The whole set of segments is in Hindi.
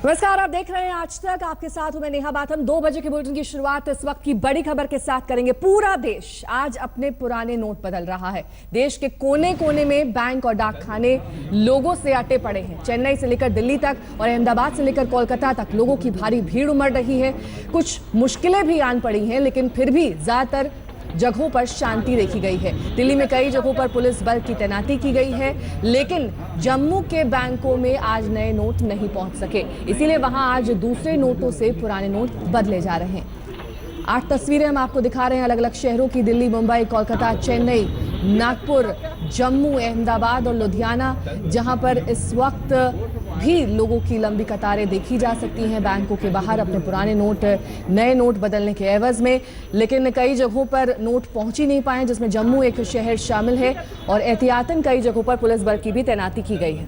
नमस्कार, आप देख रहे हैं आज तक। आपके साथ हूं मैं नेहा बाथम। 2 बजे के बुलेटिन की शुरुआत इस वक्त की बड़ी खबर के साथ करेंगे। पूरा देश आज अपने पुराने नोट बदल रहा है। देश के कोने कोने में बैंक और डाकखाने लोगों से अटे पड़े हैं। चेन्नई से लेकर दिल्ली तक और अहमदाबाद से लेकर कोलकाता तक लोगों की भारी भीड़ उमड़ रही है। कुछ मुश्किलें भी आन पड़ी हैं, लेकिन फिर भी ज्यादातर जगहों पर शांति देखी गई है। दिल्ली में कई जगहों पर पुलिस बल की तैनाती की गई है, लेकिन जम्मू के बैंकों में आज नए नोट नहीं पहुंच सके, इसीलिए वहां आज दूसरे नोटों से पुराने नोट बदले जा रहे हैं। 8 तस्वीरें हम आपको दिखा रहे हैं अलग अलग शहरों की। दिल्ली, मुंबई, कोलकाता, चेन्नई, नागपुर, जम्मू, अहमदाबाद और लुधियाना, जहां पर इस वक्त भी लोगों की लंबी कतारें देखी जा सकती हैं बैंकों के बाहर अपने पुराने नोट नए नोट बदलने के एवज में। लेकिन कई जगहों पर नोट पहुंच ही नहीं पाए, जिसमें जम्मू एक शहर शामिल है और एहतियातन कई जगहों पर पुलिस बल की भी तैनाती की गई है।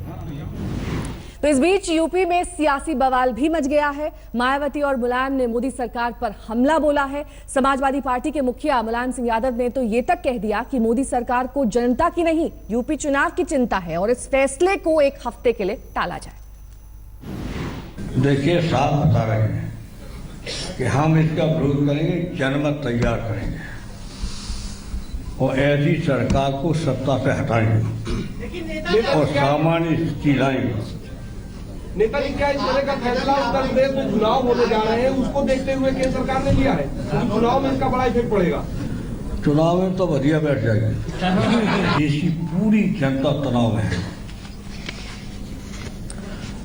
तो इस बीच यूपी में सियासी बवाल भी मच गया है। मायावती और मुलायम ने मोदी सरकार पर हमला बोला है। समाजवादी पार्टी के मुखिया मुलायम सिंह यादव ने तो ये तक कह दिया कि मोदी सरकार को जनता की नहीं, यूपी चुनाव की चिंता है और इस फैसले को 1 हफ्ते के लिए टाला जाए। देखिए, साफ बता रहे हैं कि हम इसका विरोध करेंगे, जनमत तैयार करेंगे और ऐसी सरकार को सत्ता से हटाएंगे और सामान्य स्थिति लाएंगे। नेताजी, क्या इस तरह का फैसला उत्तर प्रदेश में चुनाव होने जा रहे हैं, उसको देखते हुए केंद्र सरकार ने लिया है? तो चुनाव में इसका बड़ा इफेक्ट पड़ेगा। चुनाव में तो बढ़िया बैठ जाएगी। देश की पूरी जनता तनाव में है।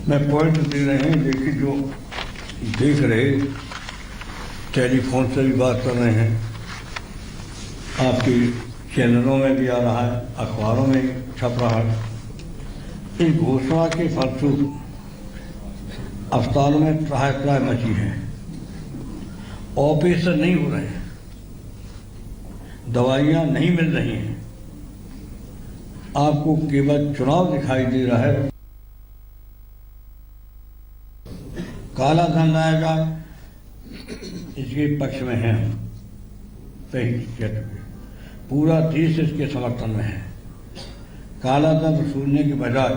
मैं पॉइंट दे रहे हैं, देखिए जो देख रहे, टेलीफोन से भी बात कर रहे हैं, आपके चैनलों में भी आ रहा है, अखबारों में छप रहा है। इस घोषणा के फलस्वरूप अस्पतालों में त्राहि मची है। ऑपरेशन नहीं हो रहे हैं, दवाइयां नहीं मिल रही हैं, आपको केवल चुनाव दिखाई दे रहा है। काला धन लाया जाए, इसके पक्ष में है हम। सही कहते हुए पूरा देश इसके समर्थन में है। काला धन वसूलने के बजाय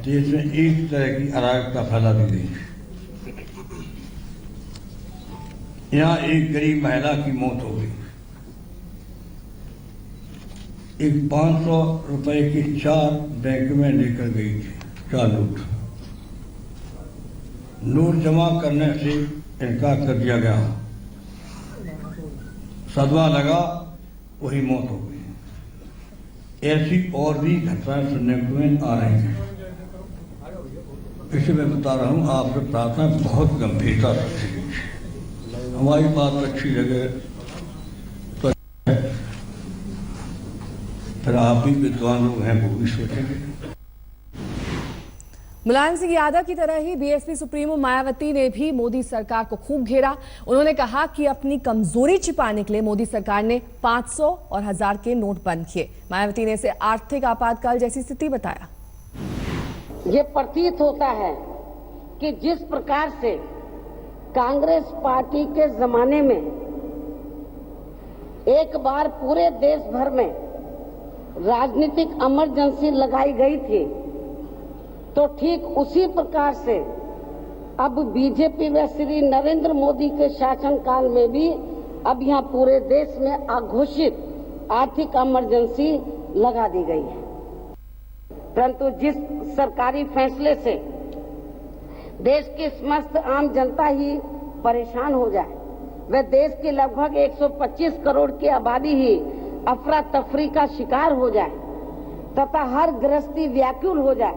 देश में एक तरह की अराजकता फैला दी गई है। यहाँ एक गरीब महिला की मौत हो गई। एक 500 रुपए की 4 बैंक में लेकर गई थी, 4 नोट जमा करने से इनकार कर दिया गया। सदमा लगा, वही मौत हो गई। ऐसी और भी घटनाएं सुनने को आ रही हैं। इसे मैं बता रहा हूँ, आपसे प्रार्थना बहुत गंभीरता से हमारी बात अच्छी लगे तो फिर आप भी विद्वान लोग हैं, वो भी सोचेंगे। मुलायम सिंह यादव की तरह ही बीएसपी सुप्रीमो मायावती ने भी मोदी सरकार को खूब घेरा। उन्होंने कहा कि अपनी कमजोरी छिपाने के लिए मोदी सरकार ने 500 और 1000 के नोट बंद किए। मायावती ने इसे आर्थिक आपातकाल जैसी स्थिति बताया। ये प्रतीत होता है कि जिस प्रकार से कांग्रेस पार्टी के जमाने में एक बार पूरे देश भर में राजनीतिक इमरजेंसी लगाई गई थी, तो ठीक उसी प्रकार से अब बीजेपी व श्री नरेंद्र मोदी के शासनकाल में भी अब यहाँ पूरे देश में अघोषित आर्थिक इमरजेंसी लगा दी गई है। परंतु जिस सरकारी फैसले से देश की समस्त आम जनता ही परेशान हो जाए, वह देश की लगभग 125 करोड़ की आबादी ही अफरा तफरी का शिकार हो जाए तथा हर गृहस्थी व्याकुल हो जाए,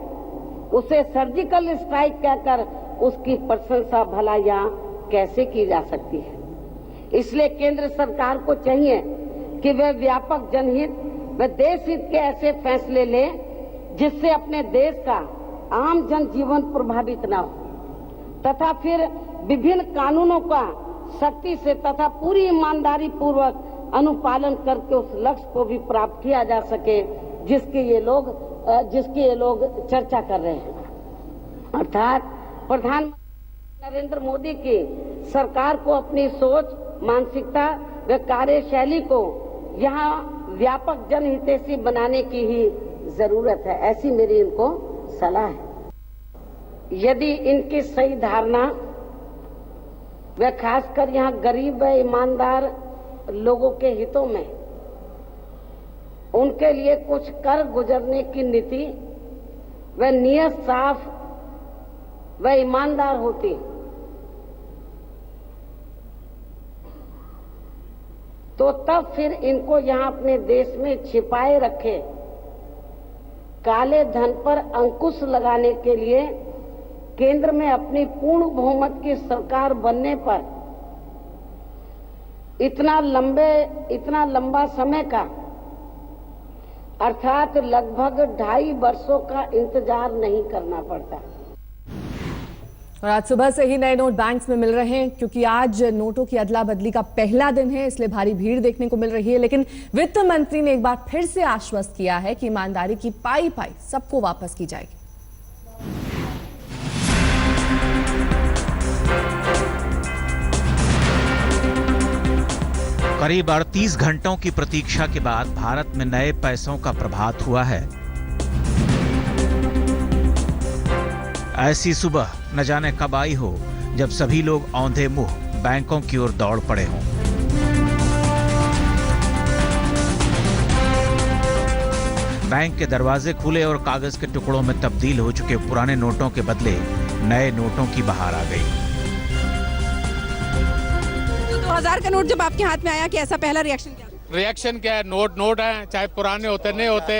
उसे सर्जिकल स्ट्राइक कहकर उसकी प्रशंसा भला यहाँ कैसे की जा सकती है। इसलिए केंद्र सरकार को चाहिए कि वह व्यापक जनहित व देश हित के ऐसे फैसले ले जिससे अपने देश का आम जनजीवन प्रभावित न हो तथा फिर विभिन्न कानूनों का सख्ती से तथा पूरी ईमानदारी पूर्वक अनुपालन करके उस लक्ष्य को भी प्राप्त किया जा सके जिसकी ये लोग चर्चा कर रहे हैं। अर्थात प्रधानमंत्री नरेंद्र मोदी की सरकार को अपनी सोच, मानसिकता व कार्यशैली को यहाँ व्यापक जनहितैषी बनाने की ही जरूरत है, ऐसी मेरी इनको सलाह है। यदि इनकी सही धारणा व खासकर यहाँ गरीब व ईमानदार लोगों के हितों में उनके लिए कुछ कर गुजरने की नीति व नियत साफ व ईमानदार होती, तो तब फिर इनको यहाँ अपने देश में छिपाए रखे काले धन पर अंकुश लगाने के लिए केंद्र में अपनी पूर्ण बहुमत की सरकार बनने पर इतना लंबा समय का अर्थात लगभग 2.5 वर्षों का इंतजार नहीं करना पड़ता। और आज सुबह से ही नए नोट बैंक्स में मिल रहे हैं, क्योंकि आज नोटों की अदला बदली का पहला दिन है, इसलिए भारी भीड़ देखने को मिल रही है। लेकिन वित्त मंत्री ने एक बार फिर से आश्वस्त किया है कि ईमानदारी की पाई पाई सबको वापस की जाएगी। करीब 38 घंटों की प्रतीक्षा के बाद भारत में नए पैसों का प्रभात हुआ है। ऐसी सुबह न जाने कब आई हो जब सभी लोग औंधे मुंह बैंकों की ओर दौड़ पड़े हों। बैंक के दरवाजे खुले और कागज के टुकड़ों में तब्दील हो चुके पुराने नोटों के बदले नए नोटों की बहार आ गई। 2000 का नोट जब आपके हाथ में आया, कि ऐसा पहला रिएक्शन क्या? रिएक्शन क्या है, नोट है, चाहे पुराने होते नहीं होते,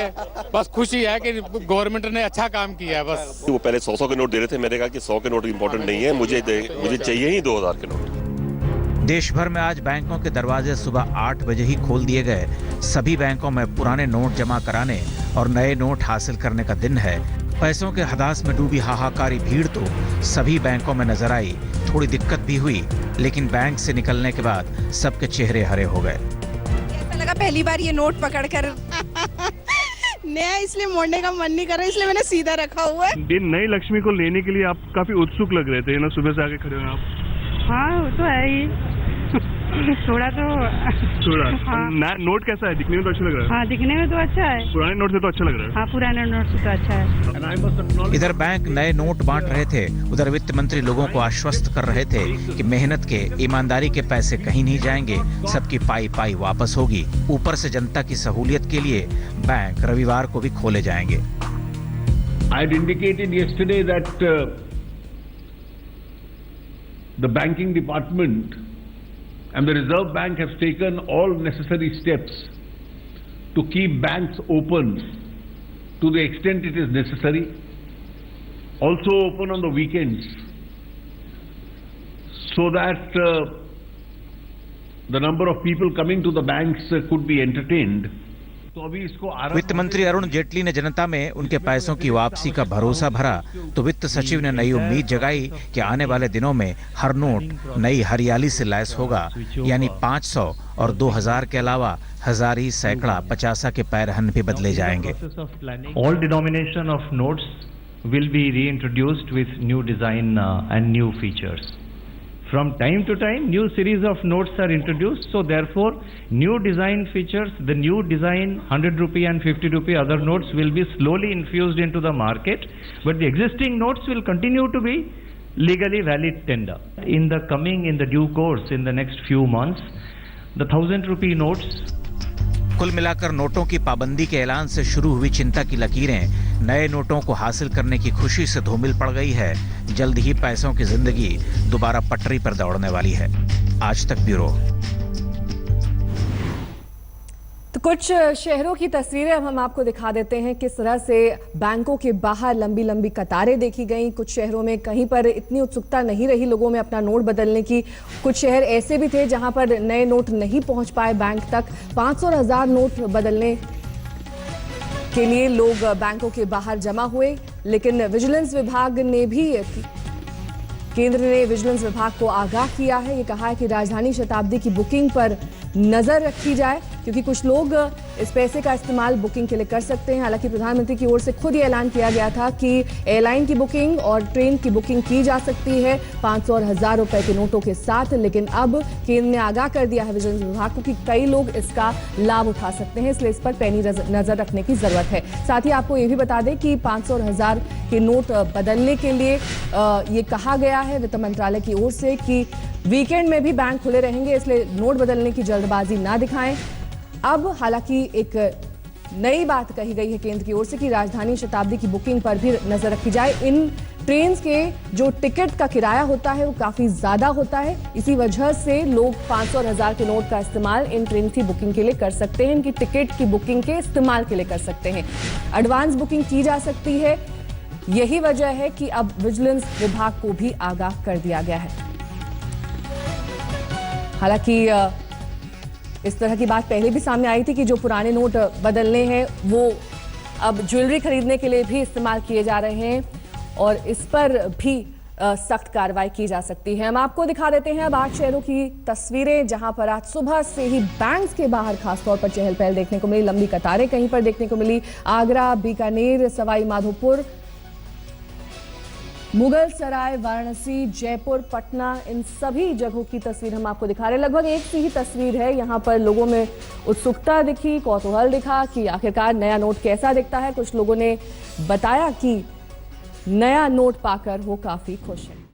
बस खुशी है कि गवर्नमेंट ने अच्छा काम किया है। बस वो पहले 100 के नोट दे रहे थे, मैंने कहा कि 100 के नोट इंपॉर्टेंट नहीं है, मुझे चाहिए ही 2000 के नोट। देश भर में आज बैंकों के दरवाजे सुबह 8 बजे ही खोल दिए गए। सभी बैंकों में पुराने नोट जमा कराने और नए नोट हासिल करने का दिन है। पैसों के हदास में डूबी हाहाकारी भीड़ तो सभी बैंकों में नजर आई। थोड़ी दिक्कत भी हुई, लेकिन बैंक से निकलने के बाद सबके चेहरे हरे हो गए। कैसा लगा पहली बार ये नोट पकड़कर? नया इसलिए मोड़ने का मन नहीं कर रहा, इसलिए मैंने सीधा रखा हुआ है। ये नई लक्ष्मी को लेने के लिए आप काफी उत्सुक लग रहे थे ना, सुबह से आके खड़े हो आप। हाँ वो तो है ही थोड़ा हाँ। नोट कैसा है? दिखने में तो अच्छा लग रहा है। हाँ दिखने में तो अच्छा है, पुराने नोट से तो अच्छा लग रहा है। हाँ पुराने नोट से तो अच्छा है। इधर बैंक नए नोट बांट रहे थे, उधर वित्त मंत्री लोगों को आश्वस्त कर रहे थे कि मेहनत के, ईमानदारी के पैसे कहीं नहीं जाएंगे, सबकी पाई पाई वापस होगी। ऊपर से जनता की सहूलियत के लिए बैंक रविवार को भी खोले जाएंगे। I had indicated yesterday that the banking department and the Reserve Bank have taken all necessary steps to keep banks open to the extent it is necessary, also open on the weekends, so that the number of people coming to the banks could be entertained. वित्त मंत्री अरुण जेटली ने जनता में उनके पैसों की वापसी का भरोसा भरा, तो वित्त सचिव ने नई उम्मीद जगाई कि आने वाले दिनों में हर नोट नई हरियाली से लैस होगा, यानी 500 और 2000 के अलावा हजारी, सैकड़ा, 50 के पैरहन भी बदले जाएंगे। All denomination of notes will be reintroduced with new design and new features. From time to time, new series of notes are introduced. So therefore, new design features, the new design 100 rupee and 50 rupee other notes will be slowly infused into the market. But the existing notes will continue to be legally valid tender. In the due course, in the next few months, the 1000 rupee notes. कुल मिलाकर नोटों की पाबंदी के ऐलान से शुरू हुई चिंता की लकीरें नए नोटों को हासिल करने की खुशी से धूमिल पड़ गई है। जल्द ही पैसों की जिंदगी दोबारा पटरी पर दौड़ने वाली है। आज तक ब्यूरो। तो कुछ शहरों की तस्वीरें अब हम आपको दिखा देते हैं, किस तरह से बैंकों के बाहर लंबी लंबी कतारें देखी गई। कुछ शहरों में कहीं पर इतनी उत्सुकता नहीं रही लोगों में अपना नोट बदलने की। कुछ शहर ऐसे भी थे जहां पर नए नोट नहीं पहुंच पाए बैंक तक। 500 और 1000 नोट बदलने के लिए लोग बैंकों के बाहर जमा हुए, लेकिन विजिलेंस विभाग ने भी, केंद्र ने विजिलेंस विभाग को आगाह किया है। ये कहा है कि राजधानी शताब्दी की बुकिंग पर नजर रखी जाए। क्योंकि कुछ लोग इस पैसे का इस्तेमाल बुकिंग के लिए कर सकते हैं। हालांकि प्रधानमंत्री की ओर से खुद ये ऐलान किया गया था कि एयरलाइन की बुकिंग और ट्रेन की बुकिंग की जा सकती है 500 और 1000 रुपए के नोटों के साथ। लेकिन अब केंद्र ने आगाह कर दिया है विजिलेंस विभाग को कि कई लोग इसका लाभ उठा सकते हैं, इसलिए इस पर पैनी नजर रखने की जरूरत है। साथ ही आपको ये भी बता दें कि 500 और 1000 के नोट बदलने के लिए ये कहा गया है वित्त मंत्रालय की ओर से कि वीकेंड में भी बैंक खुले रहेंगे, इसलिए नोट बदलने की जल्दबाजी ना दिखाएं। अब हालांकि एक नई बात कही गई है केंद्र की ओर से कि राजधानी शताब्दी की बुकिंग पर भी नजर रखी जाए। इन ट्रेन के जो टिकट का किराया होता है वो काफी ज्यादा होता है, इसी वजह से लोग 500 और 1000 के नोट का इस्तेमाल इन ट्रेन की बुकिंग के लिए कर सकते हैं, इनकी टिकट की बुकिंग के इस्तेमाल के लिए कर सकते हैं। एडवांस बुकिंग की जा सकती है, यही वजह है कि अब विजिलेंस विभाग को भी आगाह कर दिया गया है। हालांकि इस तरह की बात पहले भी सामने आई थी कि जो पुराने नोट बदलने हैं वो अब ज्वेलरी खरीदने के लिए भी इस्तेमाल किए जा रहे हैं और इस पर भी सख्त कार्रवाई की जा सकती है। हम आपको दिखा देते हैं अब 8 शहरों की तस्वीरें जहां पर आज सुबह से ही बैंक्स के बाहर खासतौर पर चहल पहल देखने को मिली, लंबी कतारें कहीं पर देखने को मिली। आगरा, बीकानेर, सवाई माधोपुर, मुगल सराय, वाराणसी, जयपुर, पटना, इन सभी जगहों की तस्वीर हम आपको दिखा रहे हैं। लगभग एक सी ही तस्वीर है। यहाँ पर लोगों में उत्सुकता दिखी, कौतूहल दिखा कि आखिरकार नया नोट कैसा दिखता है। कुछ लोगों ने बताया कि नया नोट पाकर वो काफी खुश हैं।